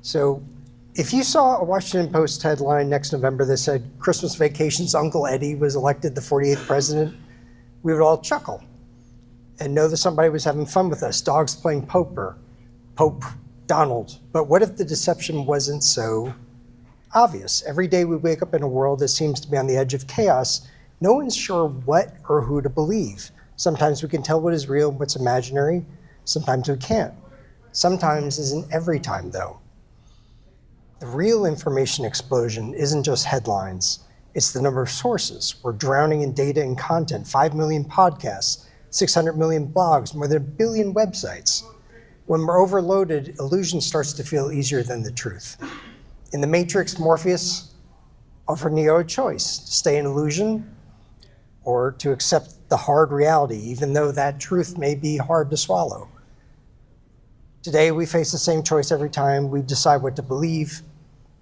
So if you saw a Washington Post headline next November that said Christmas vacation's Uncle Eddie was elected the 48th president, we would all chuckle and know that somebody was having fun with us, dogs playing poker, Pope Donald. But what if the deception wasn't so obvious? Every day we wake up in a world that seems to be on the edge of chaos. No one's sure what or who to believe. Sometimes we can tell what is real and what's imaginary. Sometimes we can't. Sometimes isn't every time, though. The real information explosion isn't just headlines. It's the number of sources. We're drowning in data and content. 5 million podcasts, 600 million blogs, more than 1 billion websites. When we're overloaded, illusion starts to feel easier than the truth. In the Matrix, Morpheus offered Neo a choice: to stay in illusion or to accept the hard reality, even though that truth may be hard to swallow. Today, we face the same choice every time we decide what to believe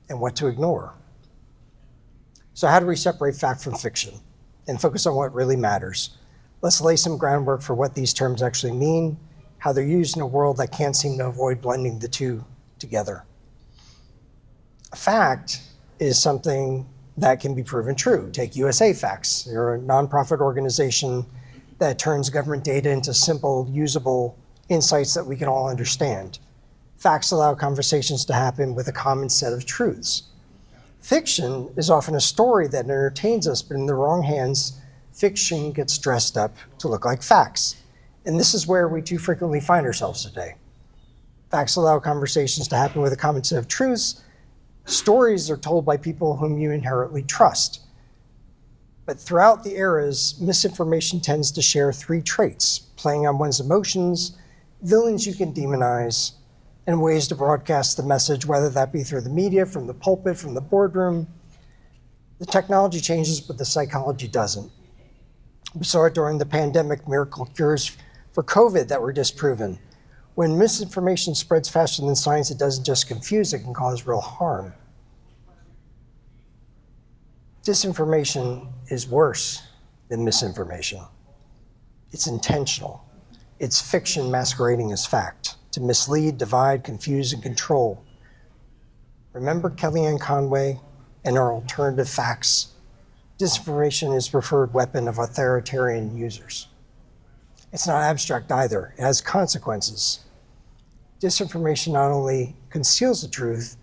and what to ignore. So how do we separate fact from fiction and focus on what really matters? Let's lay some groundwork for what these terms actually mean, how they're used in a world that can't seem to avoid blending the two together. A fact is something that can be proven true. Take USA Facts. They're a nonprofit organization that turns government data into simple, usable insights that we can all understand. Facts allow conversations to happen with a common set of truths. Fiction is often a story that entertains us, but in the wrong hands, fiction gets dressed up to look like facts. And this is where we too frequently find ourselves today. Facts allow conversations to happen with a common set of truths. Stories are told by people whom you inherently trust. But throughout the eras, misinformation tends to share 3 traits: playing on one's emotions, villains you can demonize, and ways to broadcast the message, whether that be through the media, from the pulpit, from the boardroom. The technology changes, but the psychology doesn't. We saw it during the pandemic, miracle cures for COVID that were disproven. When misinformation spreads faster than science, it doesn't just confuse, it can cause real harm. Disinformation is worse than misinformation. It's intentional. It's fiction masquerading as fact, to mislead, divide, confuse, and control. Remember Kellyanne Conway and her alternative facts? Disinformation is preferred weapon of authoritarian users. It's not abstract either. It has consequences. Disinformation not only conceals the truth,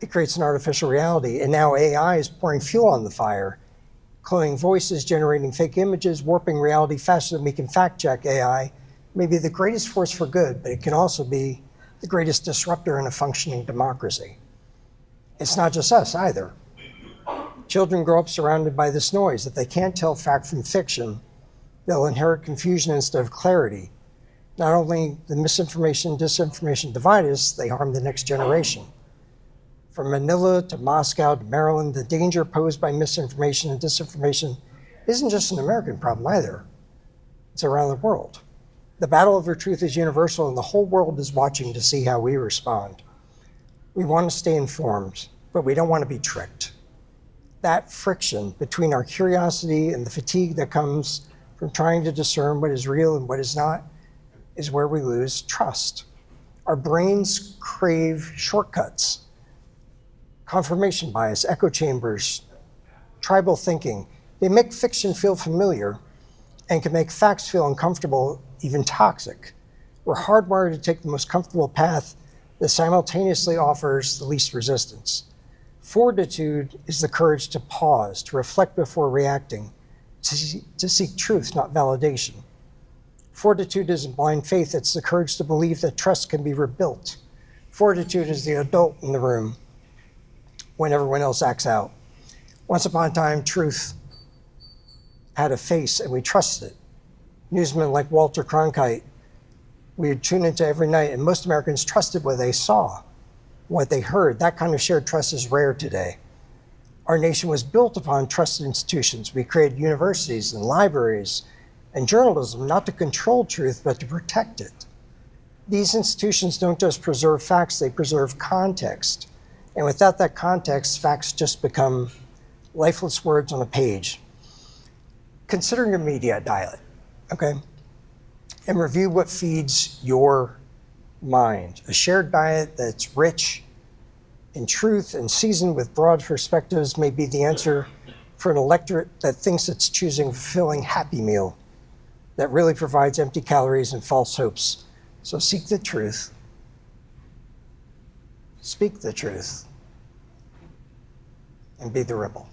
it creates an artificial reality. And now AI is pouring fuel on the fire, cloning voices, generating fake images, warping reality faster than we can fact check. AI may be the greatest force for good, but it can also be the greatest disruptor in a functioning democracy. It's not just us either. Children grow up surrounded by this noise. If they can't tell fact from fiction, they'll inherit confusion instead of clarity. Not only the misinformation and disinformation divide us, they harm the next generation. From Manila to Moscow to Maryland, the danger posed by misinformation and disinformation isn't just an American problem either. It's around the world. The battle over truth is universal, and the whole world is watching to see how we respond. We want to stay informed, but we don't want to be tricked. That friction between our curiosity and the fatigue that comes from trying to discern what is real and what is not is where we lose trust. Our brains crave shortcuts, confirmation bias, echo chambers, tribal thinking. They make fiction feel familiar and can make facts feel uncomfortable, even toxic. We're hardwired to take the most comfortable path that simultaneously offers the least resistance. Fortitude is the courage to pause, to reflect before reacting, to seek truth, not validation. Fortitude isn't blind faith, it's the courage to believe that trust can be rebuilt. Fortitude is the adult in the room when everyone else acts out. Once upon a time, truth had a face and we trusted it. Newsmen like Walter Cronkite, we would tune into every night, and most Americans trusted what they saw, what they heard. That kind of shared trust is rare today. Our nation was built upon trusted institutions. We created universities and libraries and journalism, not to control truth, but to protect it. These institutions don't just preserve facts, they preserve context. And without that context, facts just become lifeless words on a page. Consider your media diet, okay? And review what feeds your mind. A shared diet that's rich in truth and seasoned with broad perspectives may be the answer for an electorate that thinks it's choosing a fulfilling happy meal that really provides empty calories and false hopes. So seek the truth, speak the truth, and be the rebel.